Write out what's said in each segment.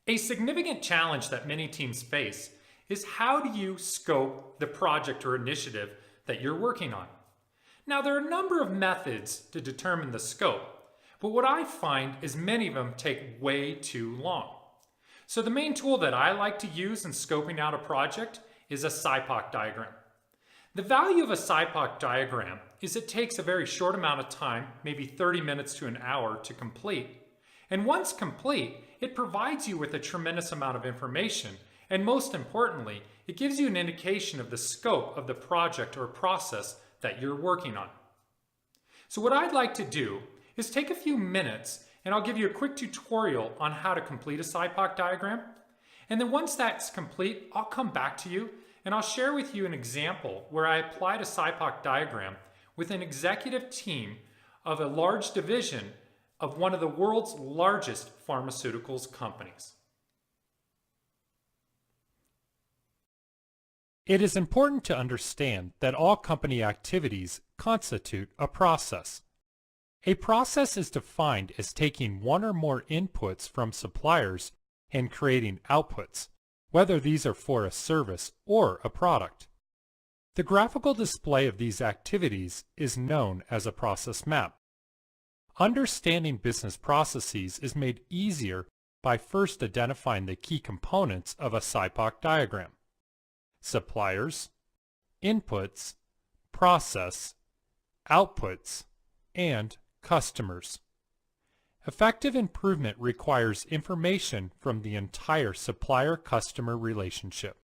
A significant challenge that many teams face is how do you scope the project or initiative that you're working on? Now, there are a number of methods to determine the scope, but what I find is many of them take way too long. So the main tool that I like to use in scoping out a project is a SIPOC diagram. The value of a SIPOC diagram is it takes a very short amount of time, maybe 30 minutes to an hour, to complete. And once complete, it provides you with a tremendous amount of information, and most importantly, it gives you an indication of the scope of the project or process that you're working on. So what I'd like to do is take a few minutes and I'll give you a quick tutorial on how to complete a SIPOC diagram. And then once that's complete, I'll come back to you and I'll share with you an example where I applied a SIPOC diagram with an executive team of a large division of one of the world's largest pharmaceuticals companies. It is important to understand that all company activities constitute a process. A process is defined as taking one or more inputs from suppliers and creating outputs, whether these are for a service or a product. The graphical display of these activities is known as a process map. Understanding business processes is made easier by first identifying the key components of a SIPOC diagram: suppliers, inputs, process, outputs, and customers. Effective improvement requires information from the entire supplier-customer relationship.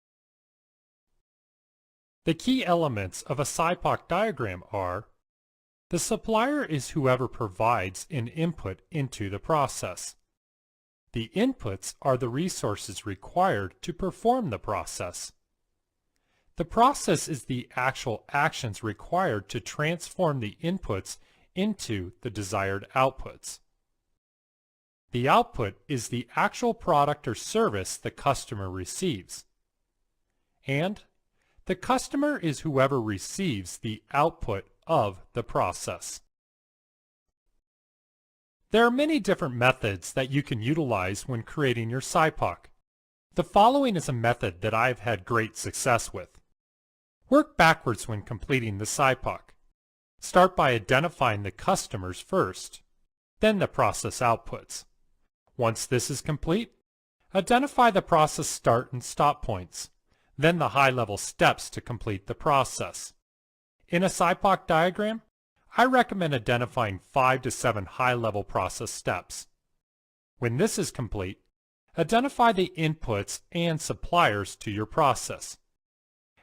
The key elements of a SIPOC diagram are: the supplier is whoever provides an input into the process. The inputs are the resources required to perform the process. The process is the actual actions required to transform the inputs into the desired outputs. The output is the actual product or service the customer receives. And the customer is whoever receives the output of the process. There are many different methods that you can utilize when creating your SIPOC. The following is a method that I've had great success with. Work backwards when completing the SIPOC. Start by identifying the customers first, then the process outputs. Once this is complete, identify the process start and stop points, then the high-level steps to complete the process. In a SIPOC diagram, I recommend identifying 5 to 7 high-level process steps. When this is complete, identify the inputs and suppliers to your process.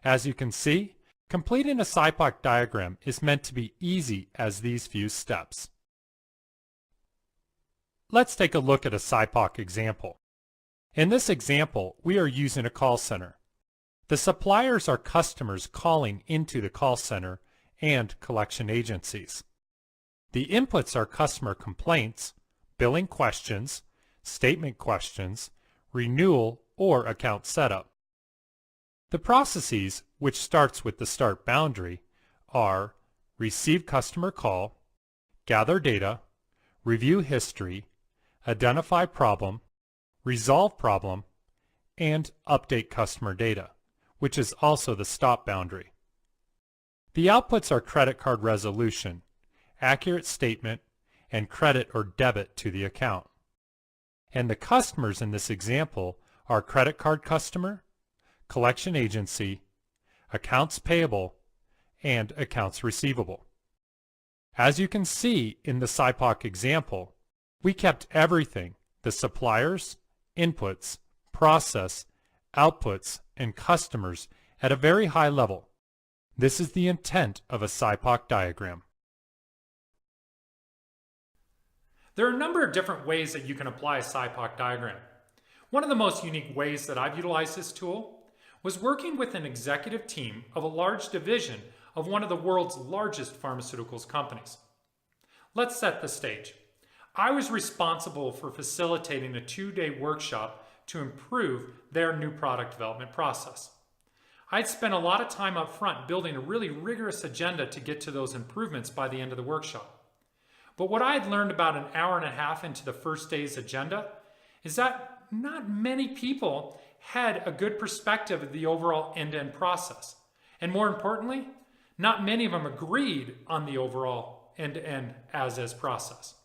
As you can see, completing a SIPOC diagram is meant to be easy as these few steps. Let's take a look at a SIPOC example. In this example, we are using a call center. The suppliers are customers calling into the call center and collection agencies. The inputs are customer complaints, billing questions, statement questions, renewal, or account setup. The processes, which starts with the start boundary, are receive customer call, gather data, review history, identify problem, resolve problem, and update customer data, which is also the stop boundary. The outputs are credit card resolution, accurate statement, and credit or debit to the account. And the customers in this example are credit card customer, collection agency, accounts payable, and accounts receivable. As you can see in the SIPOC example, we kept everything: the suppliers, inputs, process, outputs, and customers at a very high level. This is the intent of a SIPOC diagram. There are a number of different ways that you can apply a SIPOC diagram. One of the most unique ways that I've utilized this tool was working with an executive team of a large division of one of the world's largest pharmaceuticals companies. Let's set the stage. I was responsible for facilitating a 2-day workshop to improve their new product development process. I'd spent a lot of time up front building a really rigorous agenda to get to those improvements by the end of the workshop. But what I had learned about an hour and a half into the first day's agenda is that not many people had a good perspective of the overall end-to-end process. And more importantly, not many of them agreed on the overall end-to-end as-is process.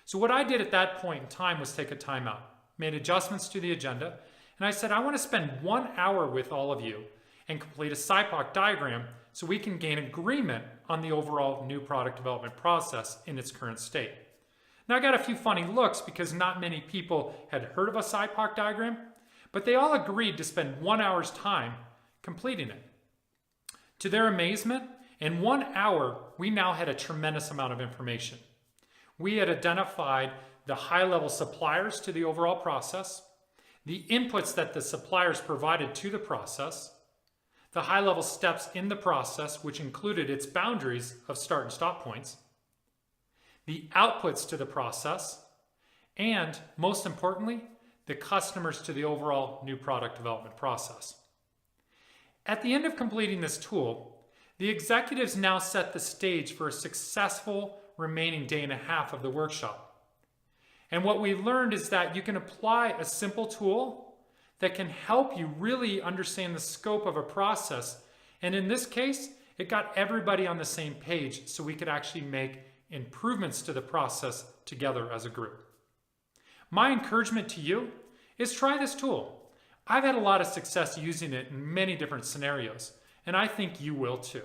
So what I did at that point in time was take a timeout, made adjustments to the agenda, and I said, I want to spend 1 hour with all of you and complete a SIPOC diagram so we can gain agreement on the overall new product development process in its current state. Now I got a few funny looks because not many people had heard of a SIPOC diagram, but they all agreed to spend 1 hour's time completing it. To their amazement, in 1 hour, we now had a tremendous amount of information. We had identified the high-level suppliers to the overall process, the inputs that the suppliers provided to the process, the high-level steps in the process, which included its boundaries of start and stop points, the outputs to the process, and most importantly, the customers to the overall new product development process. At the end of completing this tool, the executives now set the stage for a successful remaining day and a half of the workshop. And what we learned is that you can apply a simple tool that can help you really understand the scope of a process. And in this case, it got everybody on the same page so we could actually make improvements to the process together as a group. My encouragement to you is try this tool. I've had a lot of success using it in many different scenarios, and I think you will too.